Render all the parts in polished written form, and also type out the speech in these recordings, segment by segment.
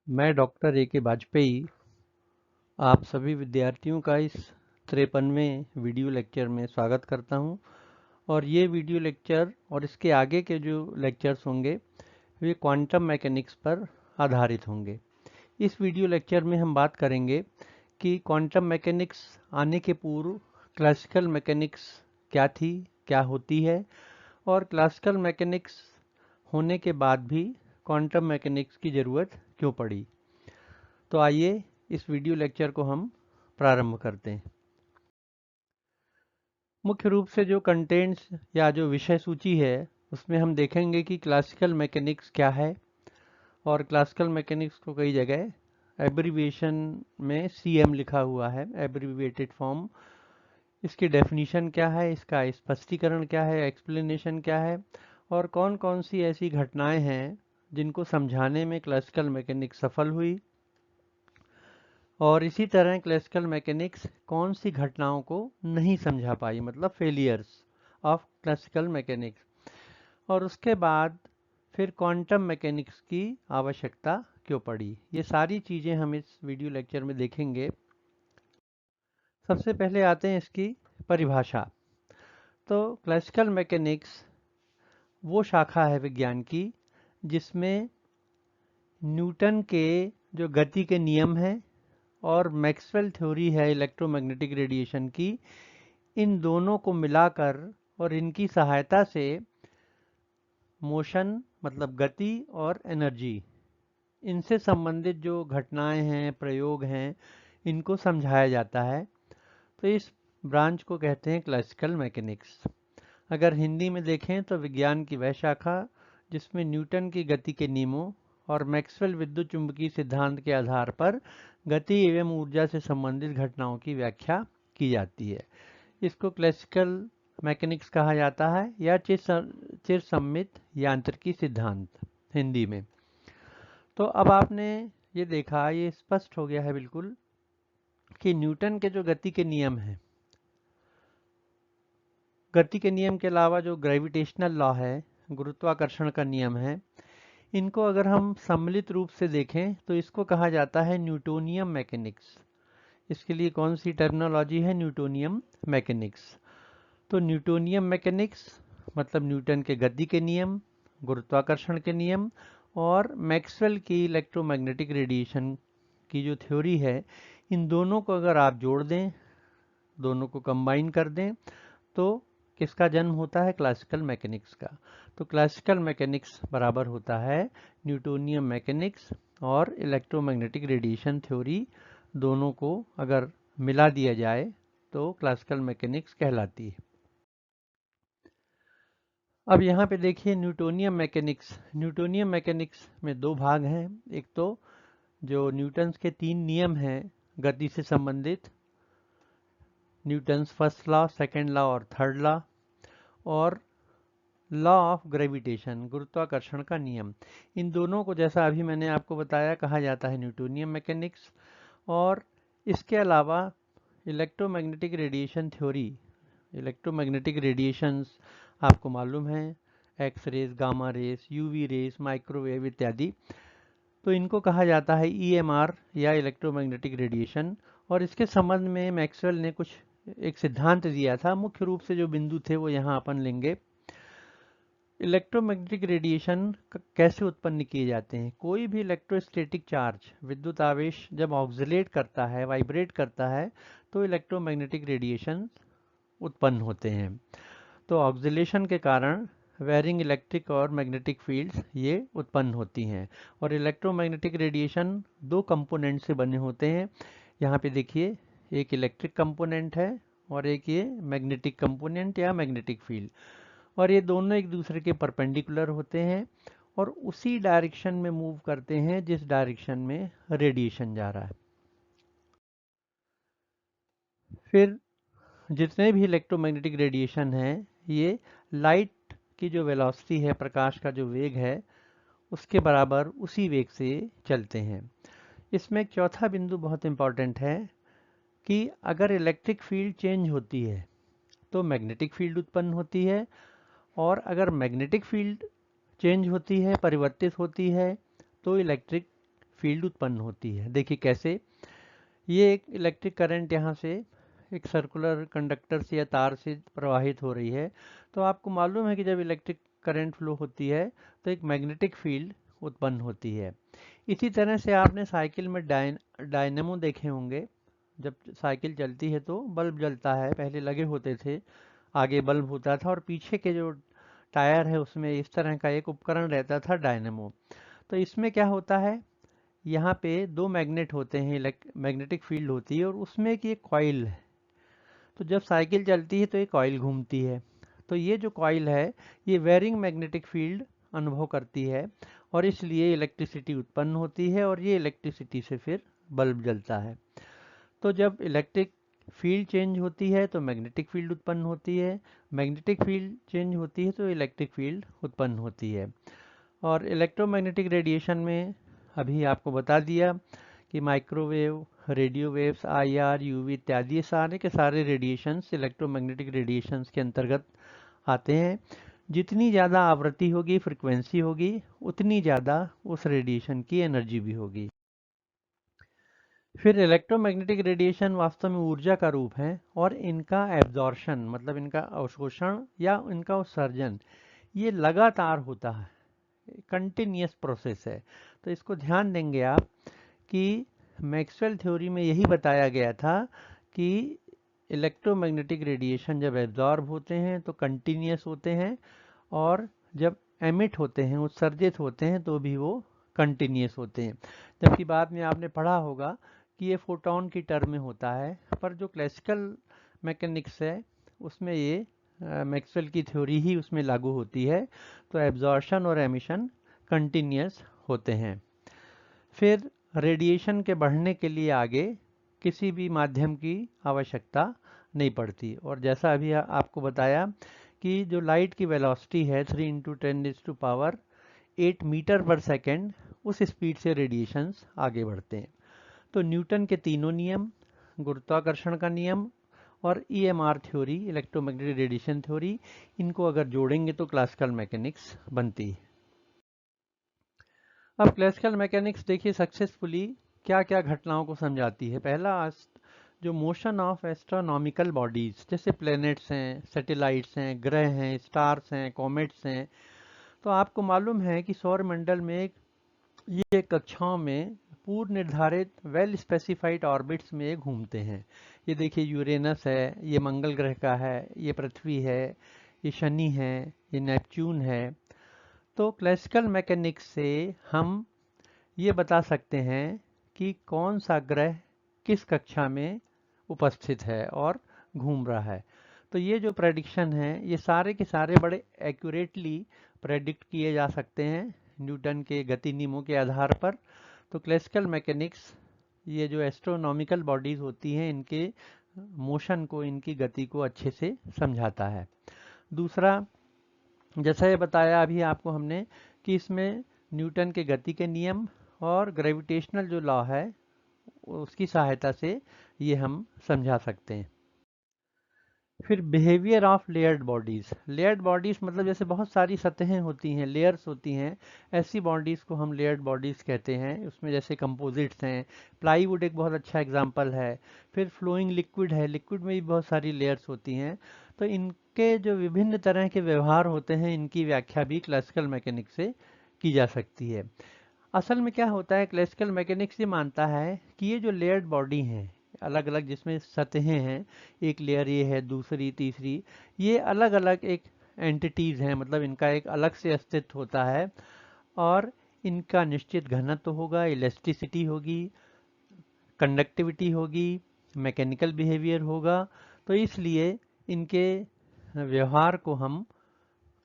मैं doctor A K. Vajpayee आप सभी विद्यार्थियों का इस 53वें वीडियो लेक्चर में स्वागत करता हूं। और ये वीडियो लेक्चर और इसके आगे के जो लेक्चर्स होंगे वे क्वांटम मैकेनिक्स पर आधारित होंगे। इस वीडियो लेक्चर में हम बात करेंगे कि क्वांटम मैकेनिक्स आने के पूर्व क्लासिकल मैकेनिक्स क्या थी, क्या होती है, और क्लासिकल मैकेनिक्स होने के बाद भी क्वांटम मैकेनिक्स की ज़रूरत क्यों पड़ी। तो आइए इस वीडियो लेक्चर को हम प्रारंभ करते हैं। मुख्य रूप से जो कंटेंट्स या जो विषय सूची है उसमें हम देखेंगे कि क्लासिकल मैकेनिक्स क्या है, और क्लासिकल मैकेनिक्स को कई जगह एब्रीविएशन में सीएम लिखा हुआ है, एब्रीविएटेड फॉर्म। इसकी डेफिनेशन क्या है, इसका स्पष्टीकरण क्या है, एक्सप्लेनेशन क्या है, और कौन कौन सी ऐसी घटनाएं हैं जिनको समझाने में क्लासिकल मैकेनिक्स सफल हुई, और इसी तरह क्लासिकल मैकेनिक्स कौन सी घटनाओं को नहीं समझा पाई, मतलब फेलियर्स ऑफ क्लासिकल मैकेनिक्स। और उसके बाद फिर क्वांटम मैकेनिक्स की आवश्यकता क्यों पड़ी। ये सारी चीज़ें हम इस वीडियो लेक्चर में देखेंगे। सबसे पहले आते हैं इसकी परिभाषा। तो क्लासिकल मैकेनिक्स वो शाखा है विज्ञान की जिसमें न्यूटन के जो गति के नियम हैं और मैक्सवेल थ्योरी है इलेक्ट्रोमैग्नेटिक रेडिएशन की, इन दोनों को मिलाकर और इनकी सहायता से मोशन मतलब गति और एनर्जी, इनसे संबंधित जो घटनाएं हैं, प्रयोग हैं, इनको समझाया जाता है। तो इस ब्रांच को कहते हैं क्लासिकल मैकेनिक्स। अगर हिंदी में देखें तो विज्ञान की वह शाखा जिसमें न्यूटन की गति के नियमों और मैक्सवेल विद्युत चुंबकीय सिद्धांत के आधार पर गति एवं ऊर्जा से संबंधित घटनाओं की व्याख्या की जाती है। इसको क्लासिकल मैकेनिक्स कहा जाता है, या चिर सम्मित यांत्रिकी सिद्धांत हिंदी में। तो अब आपने ये देखा, ये स्पष्ट हो गया है बिल्कुल कि न्यूटन के जो गति के नियम हैं, गति के नियम के अलावा जो ग्रेविटेशनल लॉ है, गुरुत्वाकर्षण का नियम है, इनको अगर हम सम्मिलित रूप से देखें तो इसको कहा जाता है न्यूटोनियम मैकेनिक्स। इसके लिए कौन सी टर्मिनोलॉजी है? न्यूटोनियम मैकेनिक्स। तो न्यूटोनियम मैकेनिक्स मतलब न्यूटन के गति के नियम, गुरुत्वाकर्षण के नियम और मैक्सवेल की इलेक्ट्रोमैग्नेटिक रेडिएशन की जो थ्योरी है, इन दोनों को अगर आप जोड़ दें, दोनों को कंबाइन कर दें, तो किसका जन्म होता है? क्लासिकल मैकेनिक्स का। तो क्लासिकल मैकेनिक्स बराबर होता है न्यूटोनियम मैकेनिक्स, और इलेक्ट्रोमैग्नेटिक रेडिएशन थ्योरी दोनों को अगर मिला दिया जाए तो क्लासिकल मैकेनिक्स कहलाती है। अब यहाँ पे देखिए न्यूटोनियम मैकेनिक्स। न्यूटोनियम मैकेनिक्स में दो भाग हैं। एक तो जो न्यूटन्स के 3 नियम हैं गति से संबंधित, Newton's first law, second law और थर्ड लॉ, और लॉ ऑफ ग्रेविटेशन, गुरुत्वाकर्षण का नियम। इन दोनों को, जैसा अभी मैंने आपको बताया, कहा जाता है न्यूटोनियम मैकेनिक्स। और इसके अलावा electromagnetic radiation theory, electromagnetic radiations आपको मालूम है, X rays, gamma rays, UV rays, microwave इत्यादि। तो इनको कहा जाता है ईएमआर या इलेक्ट्रोमैग्नेटिक रेडिएशन। और इसके संबंध में मैक्सवेल ने कुछ एक सिद्धांत दिया था। मुख्य रूप से जो बिंदु थे वो यहाँ अपन लेंगे। इलेक्ट्रोमैग्नेटिक रेडिएशन कैसे उत्पन्न किए जाते हैं? कोई भी इलेक्ट्रोस्टैटिक चार्ज, विद्युत आवेश जब ऑक्सिलेट करता है, वाइब्रेट करता है, तो इलेक्ट्रोमैग्नेटिक रेडिएशन उत्पन्न होते हैं। तो ऑक्सिलेशन के कारण वेरिंग इलेक्ट्रिक और मैग्नेटिक फील्ड्स ये उत्पन्न होती हैं। और इलेक्ट्रोमैग्नेटिक रेडिएशन दो कंपोनेंट से बने होते हैं। यहाँ पे देखिए, एक इलेक्ट्रिक कंपोनेंट है और एक ये मैग्नेटिक कंपोनेंट या मैग्नेटिक फील्ड। और ये दोनों एक दूसरे के परपेंडिकुलर होते हैं और उसी डायरेक्शन में मूव करते हैं जिस डायरेक्शन में रेडिएशन जा रहा है। फिर जितने भी इलेक्ट्रोमैग्नेटिक रेडिएशन है, ये लाइट की जो वेलोसिटी है, प्रकाश का जो वेग है, उसके बराबर उसी वेग से चलते हैं। इसमें एक चौथा बिंदु बहुत इंपॉर्टेंट है कि अगर इलेक्ट्रिक फील्ड चेंज होती है तो मैग्नेटिक फील्ड उत्पन्न होती है, और अगर मैग्नेटिक फील्ड चेंज होती है, परिवर्तित होती है, तो इलेक्ट्रिक फील्ड उत्पन्न होती है। देखिए कैसे, ये एक इलेक्ट्रिक करंट यहाँ से एक सर्कुलर कंडक्टर से या तार से प्रवाहित हो रही है। तो आपको मालूम है कि जब इलेक्ट्रिक करंट फ्लो होती है तो एक मैग्नेटिक फील्ड उत्पन्न होती है। इसी तरह से आपने साइकिल में डायनेमो देखे होंगे। जब साइकिल चलती है तो बल्ब जलता है, पहले लगे होते थे, आगे बल्ब होता था और पीछे के जो टायर है उसमें इस तरह का एक उपकरण रहता था, डायनेमो। तो इसमें क्या होता है, यहाँ पे दो मैग्नेट होते हैं, मैग्नेटिक फील्ड होती है और उसमें की एक कॉइल है। तो जब साइकिल चलती है तो ये कॉइल घूमती है। तो ये जो कॉइल है ये वेरिंग मैग्नेटिक फील्ड अनुभव करती है और इसलिए इलेक्ट्रिसिटी उत्पन्न होती है और ये इलेक्ट्रिसिटी से फिर बल्ब जलता है। तो जब इलेक्ट्रिक फील्ड चेंज होती है तो मैग्नेटिक फील्ड उत्पन्न होती है, मैग्नेटिक फील्ड चेंज होती है तो इलेक्ट्रिक फील्ड उत्पन्न होती है। और इलेक्ट्रोमैग्नेटिक रेडिएशन में अभी आपको बता दिया कि microwave, radio waves, IR, UV इत्यादि ये सारे के सारे रेडिएशंस इलेक्ट्रोमैग्नेटिक रेडिएशंस के अंतर्गत आते हैं। जितनी ज़्यादा आवृत्ति होगी, फ्रिक्वेंसी होगी, उतनी ज़्यादा उस रेडिएशन की एनर्जी भी होगी। फिर इलेक्ट्रोमैग्नेटिक रेडिएशन वास्तव में ऊर्जा का रूप है और इनका एब्जॉर्शन मतलब इनका अवशोषण या इनका उत्सर्जन ये लगातार होता है, कंटिन्यूअस प्रोसेस है। तो इसको ध्यान देंगे आप कि मैक्सवेल थ्योरी में यही बताया गया था कि इलेक्ट्रोमैग्नेटिक रेडिएशन जब एब्जॉर्ब होते हैं तो कंटिन्यूअस होते हैं और जब एमिट होते हैं, उत्सर्जित होते हैं तो भी वो कंटिन्यूअस होते हैं। जबकि बाद में आपने पढ़ा होगा कि ये फोटोन की टर्म में होता है, पर जो क्लासिकल मैकेनिक्स है उसमें ये मैक्सवेल की थ्योरी ही उसमें लागू होती है। तो एब्जॉर्शन और एमिशन कंटिन्यूअस होते हैं। फिर रेडिएशन के बढ़ने के लिए आगे किसी भी माध्यम की आवश्यकता नहीं पड़ती। और जैसा अभी आपको बताया कि जो लाइट की वेलोसिटी है 3 × 10⁸ मीटर पर सेकेंड, उस स्पीड से रेडिएशंस आगे बढ़ते हैं। तो न्यूटन के तीनों नियम, गुरुत्वाकर्षण का नियम और EMR theory, electromagnetic radiation theory, इनको अगर जोड़ेंगे तो क्लासिकल मैकेनिक्स बनती है। अब क्लासिकल मैकेनिक्स देखिए सक्सेसफुली क्या क्या घटनाओं को समझाती है। पहला, जो मोशन ऑफ एस्ट्रोनॉमिकल बॉडीज जैसे प्लैनेट्स हैं, सैटेलाइट्स हैं, ग्रह हैं, स्टार्स हैं, कॉमेट्स हैं। तो आपको मालूम है कि सौर मंडल में ये कक्षाओं में पूर्व निर्धारित वेल स्पेसिफाइड ऑर्बिट्स में घूमते हैं। ये देखिए यूरेनस है, ये मंगल ग्रह का है, ये पृथ्वी है, ये शनि है, ये नेपच्यून है। तो क्लासिकल मैकेनिक्स से हम ये बता सकते हैं कि कौन सा ग्रह किस कक्षा में उपस्थित है और घूम रहा है। तो ये जो प्रेडिक्शन है ये सारे के सारे बड़े एक्यूरेटली प्रेडिक्ट किए जा सकते हैं न्यूटन के गति नियमों के आधार पर। तो क्लासिकल मैकेनिक्स ये जो एस्ट्रोनॉमिकल बॉडीज होती हैं इनके मोशन को, इनकी गति को अच्छे से समझाता है। दूसरा, जैसा ये बताया अभी आपको हमने कि इसमें न्यूटन के गति के नियम और ग्रेविटेशनल जो लॉ है उसकी सहायता से ये हम समझा सकते हैं। फिर behaviour of layered bodies. Layered bodies मतलब जैसे बहुत सारी सतहें होती हैं, लेयर्स होती हैं, ऐसी बॉडीज को हम लेयर्ड बॉडीज कहते हैं। उसमें जैसे कंपोजिट्स हैं, प्लाईवुड एक बहुत अच्छा एग्जांपल है। फिर फ्लोइंग लिक्विड है, लिक्विड में भी बहुत सारी लेयर्स होती हैं। तो इनके जो विभिन्न तरह के व्यवहार होते हैं इनकी व्याख्या भी क्लासिकल मैकेनिक्स से की जा सकती है। असल में क्या होता है, क्लासिकल मैकेनिक्स ये मानता है कि ये जो लेयर्ड बॉडी हैं अलग अलग, जिसमें सतहें हैं, एक लेयर ये है, दूसरी, तीसरी, ये अलग अलग एक एंटिटीज हैं, मतलब इनका एक अलग से अस्तित्व होता है और इनका निश्चित घनत्व होगा, इलेस्टिसिटी होगी, कंडक्टिविटी होगी, मैकेनिकल बिहेवियर होगा। तो इसलिए इनके व्यवहार को हम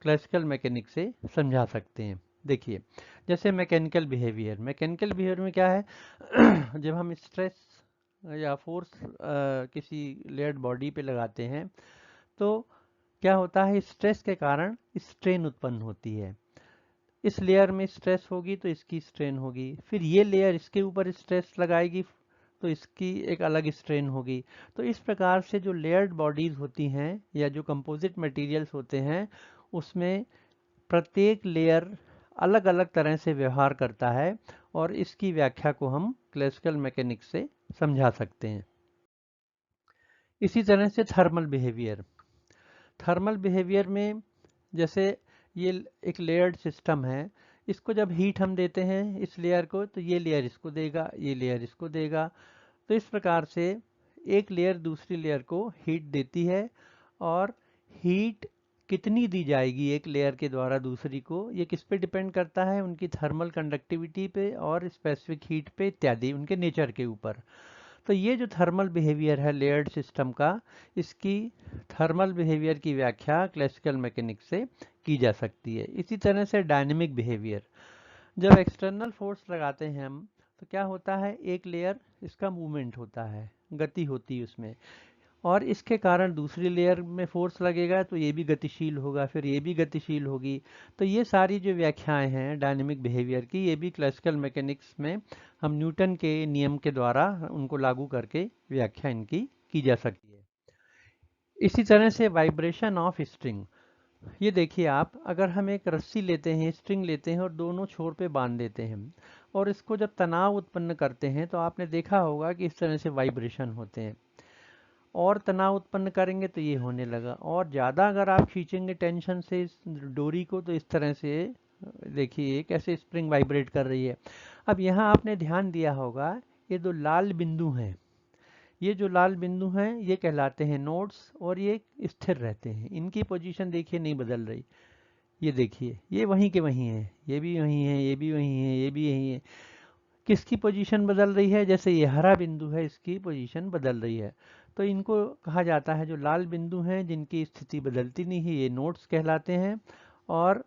क्लासिकल मैकेनिक्स से समझा सकते हैं। देखिए जैसे मैकेनिकल बिहेवियर में क्या है जब हम स्ट्रेस या फोर्स किसी लेयर्ड बॉडी पे लगाते हैं तो क्या होता है, स्ट्रेस के कारण स्ट्रेन उत्पन्न होती है। इस लेयर में स्ट्रेस होगी तो इसकी स्ट्रेन होगी, फिर ये लेयर इसके ऊपर स्ट्रेस लगाएगी तो इसकी एक अलग स्ट्रेन होगी। तो इस प्रकार से जो लेयर्ड बॉडीज होती हैं या जो कंपोजिट मटेरियल्स होते हैं उसमें प्रत्येक लेयर अलग अलग तरह से व्यवहार करता है और इसकी व्याख्या को हम क्लासिकल मैकेनिक्स से समझा सकते हैं। इसी तरह से थर्मल बिहेवियर में जैसे ये एक लेयर्ड सिस्टम है, इसको जब हीट हम देते हैं इस लेयर को, तो ये लेयर इसको देगा, ये लेयर इसको देगा। तो इस प्रकार से एक लेयर दूसरी लेयर को हीट देती है, और हीट कितनी दी जाएगी एक लेयर के द्वारा दूसरी को, ये किस पे डिपेंड करता है, उनकी थर्मल कंडक्टिविटी पे और स्पेसिफिक हीट पे इत्यादि, उनके नेचर के ऊपर। तो ये जो थर्मल बिहेवियर है लेयर्ड सिस्टम का, इसकी थर्मल बिहेवियर की व्याख्या क्लासिकल मैकेनिक्स से की जा सकती है। इसी तरह से डायनेमिक बिहेवियर, जब एक्सटर्नल फोर्स लगाते हैं हम, तो क्या होता है, एक लेयर इसका मूवमेंट होता है, गति होती है उसमें, और इसके कारण दूसरी लेयर में फोर्स लगेगा तो ये भी गतिशील होगा, फिर ये भी गतिशील होगी। तो ये सारी जो व्याख्याएं हैं डायनेमिक बिहेवियर की, ये भी क्लासिकल मैकेनिक्स में हम न्यूटन के नियम के द्वारा उनको लागू करके व्याख्या इनकी की जा सकती है। इसी तरह से वाइब्रेशन ऑफ स्ट्रिंग, ये देखिए आप, अगर हम एक रस्सी लेते हैं, स्ट्रिंग लेते हैं और दोनों छोर पे बांध देते हैं, और इसको जब तनाव उत्पन्न करते हैं तो आपने देखा होगा कि इस तरह से वाइब्रेशन होते हैं, और तनाव उत्पन्न करेंगे तो ये होने लगा, और ज़्यादा अगर आप खींचेंगे टेंशन से इस डोरी को तो इस तरह से देखिए कैसे स्प्रिंग वाइब्रेट कर रही है। अब यहाँ आपने ध्यान दिया होगा, ये दो लाल बिंदु हैं, ये जो लाल बिंदु हैं ये कहलाते हैं नोड्स, और ये स्थिर रहते हैं, इनकी पोजीशन देखिए नहीं बदल रही। ये देखिए ये वहीं के वहीं है, ये भी वहीं है, ये भी वहीं है, ये भी यहीं है। किसकी पोजीशन बदल रही है, जैसे ये हरा बिंदु है इसकी पोजीशन बदल रही है। तो इनको कहा जाता है, जो लाल बिंदु हैं जिनकी स्थिति बदलती नहीं है, ये नोड्स कहलाते हैं, और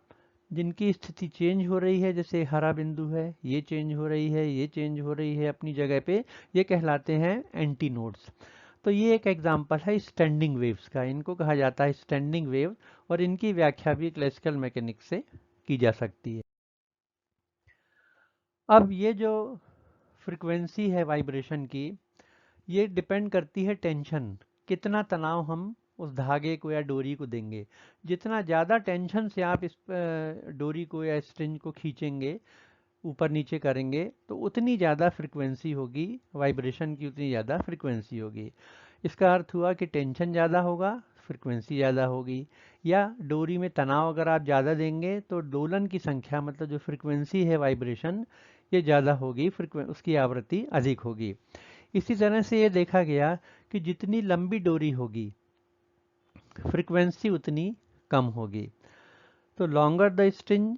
जिनकी स्थिति चेंज हो रही है, जैसे हरा बिंदु है, ये चेंज हो रही है, ये चेंज हो रही है अपनी जगह पे, ये कहलाते हैं एंटी नोड्स। तो ये एक एग्जांपल है स्टैंडिंग वेव्स का, इनको कहा जाता है स्टैंडिंग वेव, और इनकी व्याख्या भी क्लासिकल मैकेनिक्स से की जा सकती है। अब ये जो फ्रीक्वेंसी है वाइब्रेशन की, ये डिपेंड करती है टेंशन, कितना तनाव हम उस धागे को या डोरी को देंगे। जितना ज़्यादा टेंशन से आप इस डोरी को या स्ट्रिंग को खींचेंगे, ऊपर नीचे करेंगे, तो उतनी ज़्यादा फ्रीक्वेंसी होगी वाइब्रेशन की, उतनी ज़्यादा फ्रीक्वेंसी होगी। इसका अर्थ हुआ कि टेंशन ज़्यादा होगा, फ्रीक्वेंसी ज़्यादा होगी, या डोरी में तनाव अगर आप ज़्यादा देंगे तो दोलन की संख्या, मतलब जो फ्रीक्वेंसी है वाइब्रेशन, ये ज़्यादा होगी, उसकी आवृत्ति अधिक होगी। इसी तरह से ये देखा गया कि जितनी लंबी डोरी होगी फ्रीक्वेंसी उतनी कम होगी। तो longer the string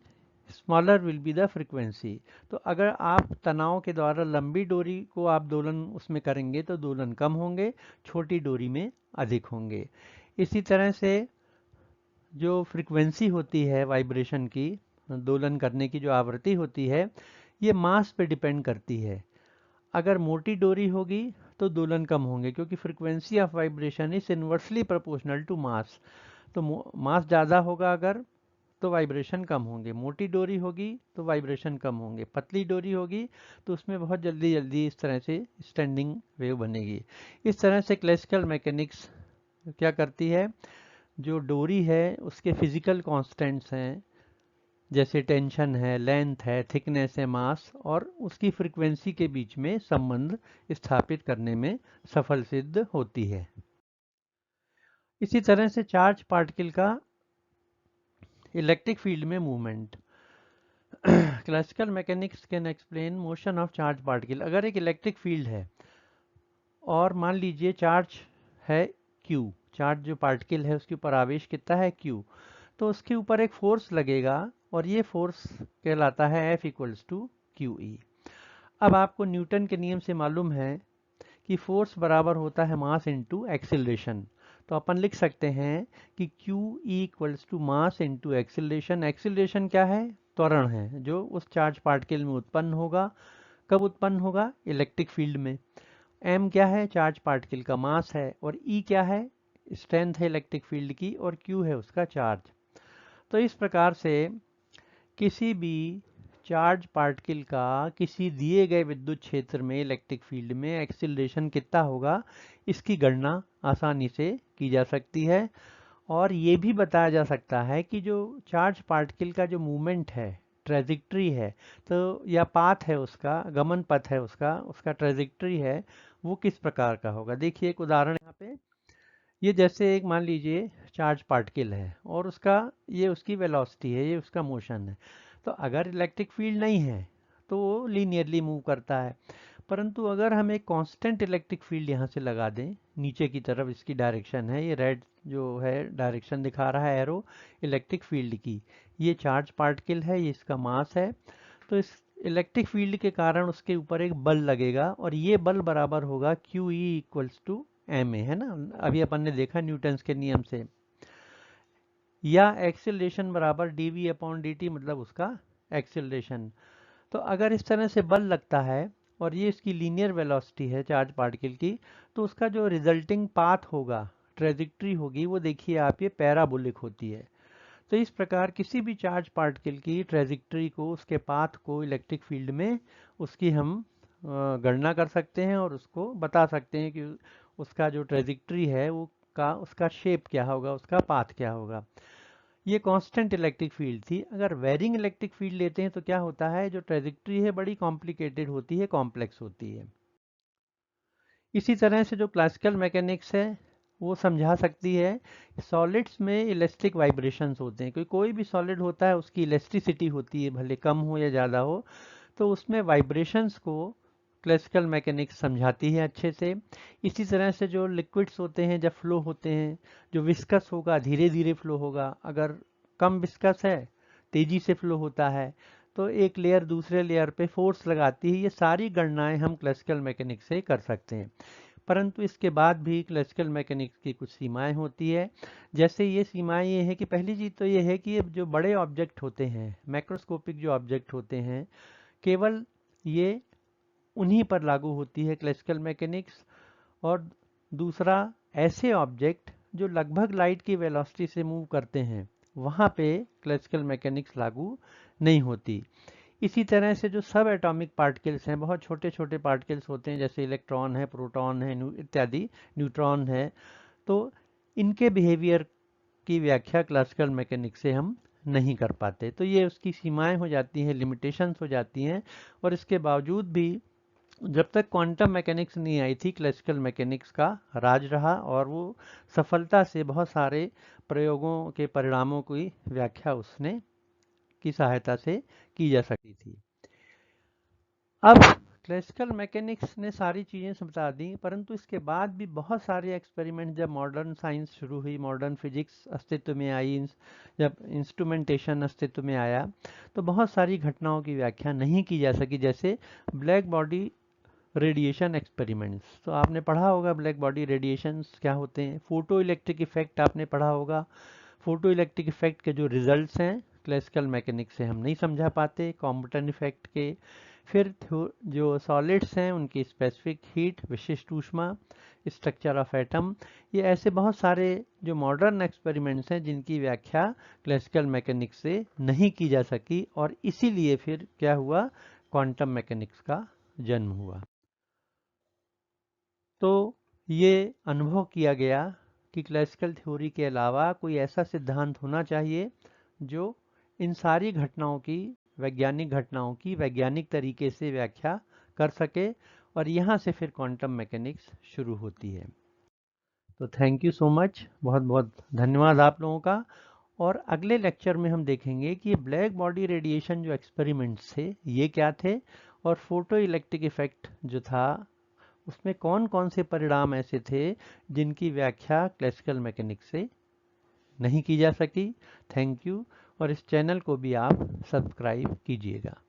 smaller will be the frequency. तो अगर आप तनाव के द्वारा लंबी डोरी को आप दोलन उसमें करेंगे तो दोलन कम होंगे, छोटी डोरी में अधिक होंगे। इसी तरह से जो फ्रीक्वेंसी होती है वाइब्रेशन की, दोलन करने की जो आवृत्ति होती है, ये मास पे डिपेंड करती है। अगर मोटी डोरी होगी तो दोलन कम होंगे, क्योंकि frequency of vibration is inversely proportional to mass. तो मास ज़्यादा होगा अगर, तो वाइब्रेशन कम होंगे। मोटी डोरी होगी तो वाइब्रेशन कम होंगे, पतली डोरी होगी तो उसमें बहुत जल्दी जल्दी इस तरह से स्टैंडिंग वेव बनेगी। इस तरह से क्लासिकल मैकेनिक्स क्या करती है, जो डोरी है उसके फिजिकल कांस्टेंट्स हैं, जैसे टेंशन है, लेंथ है, थिकनेस है, मास, और उसकी फ्रीक्वेंसी के बीच में संबंध स्थापित करने में सफल सिद्ध होती है। इसी तरह से चार्ज पार्टिकल का इलेक्ट्रिक फील्ड में movement. Classical mechanics can explain motion of charge particle. अगर एक इलेक्ट्रिक फील्ड है और मान लीजिए चार्ज है Q, चार्ज जो पार्टिकल है उसके ऊपर आवेश कितना है Q, तो उसके ऊपर एक फोर्स लगेगा और ये फोर्स कहलाता है F इक्वल्स टू QE। अब आपको न्यूटन के नियम से मालूम है कि फोर्स बराबर होता है मास इंटू एक्सिलरेशन। तो अपन लिख सकते हैं कि QE equals to mass into acceleration. Acceleration क्या है, त्वरण है जो उस चार्ज पार्टिकल में उत्पन्न होगा। कब उत्पन्न होगा, इलेक्ट्रिक फील्ड में। m क्या है, चार्ज पार्टिकल का मास है, और E क्या है, स्ट्रेंथ है इलेक्ट्रिक फील्ड की, और Q है उसका चार्ज। तो इस प्रकार से किसी भी चार्ज पार्टिकल का किसी दिए गए विद्युत क्षेत्र में इलेक्ट्रिक फील्ड में एक्सिलरेशन कितना होगा, इसकी गणना आसानी से की जा सकती है। और ये भी बताया जा सकता है कि जो चार्ज पार्टिकल का जो मूवमेंट है ट्रेजेक्ट्री है, तो या पाथ है उसका, गमन पथ है उसका, उसका ट्रेजेक्ट्री है, वो किस प्रकार का होगा। देखिए एक उदाहरण यहाँ पे, ये जैसे एक मान लीजिए चार्ज पार्टिकल है और उसका, ये उसकी वेलोसिटी है, ये उसका मोशन है। तो अगर इलेक्ट्रिक फील्ड नहीं है तो वो लीनियरली मूव करता है, परंतु अगर हम एक कांस्टेंट इलेक्ट्रिक फील्ड यहाँ से लगा दें नीचे की तरफ, इसकी डायरेक्शन है, ये रेड जो है डायरेक्शन दिखा रहा है एरो इलेक्ट्रिक फील्ड की, ये चार्ज पार्टिकल है, ये इसका मास है, तो इस इलेक्ट्रिक फील्ड के कारण उसके ऊपर एक बल लगेगा और ये बल बराबर होगा q e equals to m a, है ना, अभी अपन ने देखा न्यूटन्स के नियम से, या एक्सेलरेशन बराबर d v upon d t, मतलब उसका एक्सेलरेशन। तो अगर इस तरह से बल लगता है और ये इसकी लीनियर वेलोसिटी है चार्ज पार्टिकल की, तो उसका जो रिजल्टिंग पाथ होगा, ट्रेजेक्ट्री होगी, वो देखिए आप, ये पैराबोलिक होती है। तो इस प्रकार किसी भी चार्ज पार्टिकल की ट्रेजेक्ट्री को, उसके पाथ को इलेक्ट्रिक फील्ड में उसकी हम गणना कर सकते हैं और उसको बता सकते हैं कि उसका जो ट्रेजेक्ट्री है वो का, उसका शेप क्या होगा, उसका पाथ क्या होगा। ये कांस्टेंट इलेक्ट्रिक फील्ड थी। अगर वेरिंग इलेक्ट्रिक फील्ड लेते हैं तो क्या होता है, जो ट्रेजेक्ट्री है बड़ी कॉम्प्लिकेटेड होती है, कॉम्प्लेक्स होती है। इसी तरह से जो क्लासिकल मैकेनिक्स है वो समझा सकती है, सॉलिड्स में इलेक्ट्रिक वाइब्रेशंस होते हैं, कोई भी सॉलिड होता है उसकी इलेक्ट्रिसिटी होती है, भले कम हो या ज़्यादा हो, तो उसमें वाइब्रेशंस को क्लासिकल मैकेनिक्स समझाती है अच्छे से। इसी तरह से जो लिक्विड्स होते हैं जब फ्लो होते हैं, जो विस्कस होगा धीरे धीरे फ्लो होगा, अगर कम विस्कस है तेजी से फ्लो होता है, तो एक लेयर दूसरे लेयर पे फोर्स लगाती है। ये सारी गणनाएं हम क्लासिकल मैकेनिक्स से कर सकते हैं, परंतु इसके बाद भी क्लासिकल मैकेनिक्स की कुछ सीमाएं होती है। जैसे ये सीमाएं ये है कि पहली चीज़ तो ये है कि ये जो बड़े ऑब्जेक्ट होते हैं, मैक्रोस्कोपिक जो ऑब्जेक्ट होते हैं, केवल ये उन्हीं पर लागू होती है क्लासिकल मैकेनिक्स। और दूसरा, ऐसे ऑब्जेक्ट जो लगभग लाइट की वेलोसिटी से मूव करते हैं, वहाँ पे क्लासिकल मैकेनिक्स लागू नहीं होती। इसी तरह से जो सब एटॉमिक पार्टिकल्स हैं, बहुत छोटे छोटे पार्टिकल्स होते हैं, जैसे इलेक्ट्रॉन है, प्रोटॉन है, इत्यादि, न्यूट्रॉन है, तो इनके बिहेवियर की व्याख्या क्लासिकल मैकेनिक्स से हम नहीं कर पाते। तो ये उसकी सीमाएं हो जाती हैं, लिमिटेशंस हो जाती हैं। और इसके बावजूद भी जब तक क्वांटम मैकेनिक्स नहीं आई थी, क्लासिकल मैकेनिक्स का राज रहा और वो सफलता से बहुत सारे प्रयोगों के परिणामों की व्याख्या उसने की सहायता से की जा सकती थी। अब क्लासिकल मैकेनिक्स ने सारी चीज़ें समझा दी, परंतु इसके बाद भी बहुत सारे एक्सपेरिमेंट, जब मॉडर्न साइंस शुरू हुई, मॉडर्न फिजिक्स अस्तित्व में आई, जब इंस्ट्रूमेंटेशन अस्तित्व में आया, तो बहुत सारी घटनाओं की व्याख्या नहीं की जा सकी। जैसे ब्लैक बॉडी रेडिएशन एक्सपेरिमेंट्स, तो आपने पढ़ा होगा ब्लैक बॉडी रेडिएशंस क्या होते हैं। फोटो इलेक्ट्रिक इफेक्ट आपने पढ़ा होगा। फोटो इलेक्ट्रिक इफेक्ट के जो रिजल्ट्स हैं क्लासिकल मैकेनिक्स से हम नहीं समझा पाते, कॉम्पटन इफेक्ट के। फिर जो सॉलिड्स हैं उनकी स्पेसिफिक हीट, विशिष्ट ऊष्मा, स्ट्रक्चर ऑफ एटम, ये ऐसे बहुत सारे जो मॉडर्न एक्सपेरिमेंट्स हैं जिनकी व्याख्या क्लासिकल मैकेनिक्स से नहीं की जा सकी, और इसीलिए फिर क्या हुआ, क्वांटम मैकेनिक्स का जन्म हुआ। तो ये अनुभव किया गया कि क्लासिकल थ्योरी के अलावा कोई ऐसा सिद्धांत होना चाहिए जो इन सारी घटनाओं की, वैज्ञानिक घटनाओं की वैज्ञानिक तरीके से व्याख्या कर सके, और यहाँ से फिर क्वांटम मैकेनिक्स शुरू होती है। तो थैंक यू सो मच, बहुत बहुत धन्यवाद आप लोगों का। और अगले लेक्चर में हम देखेंगे कि ब्लैक बॉडी रेडिएशन जो एक्सपेरिमेंट्स थे ये क्या थे, और फोटो इलेक्ट्रिक इफेक्ट जो था उसमें कौन कौन से परिणाम ऐसे थे जिनकी व्याख्या क्लासिकल मैकेनिक्स से नहीं की जा सकी। थैंक यू, और इस चैनल को भी आप सब्सक्राइब कीजिएगा।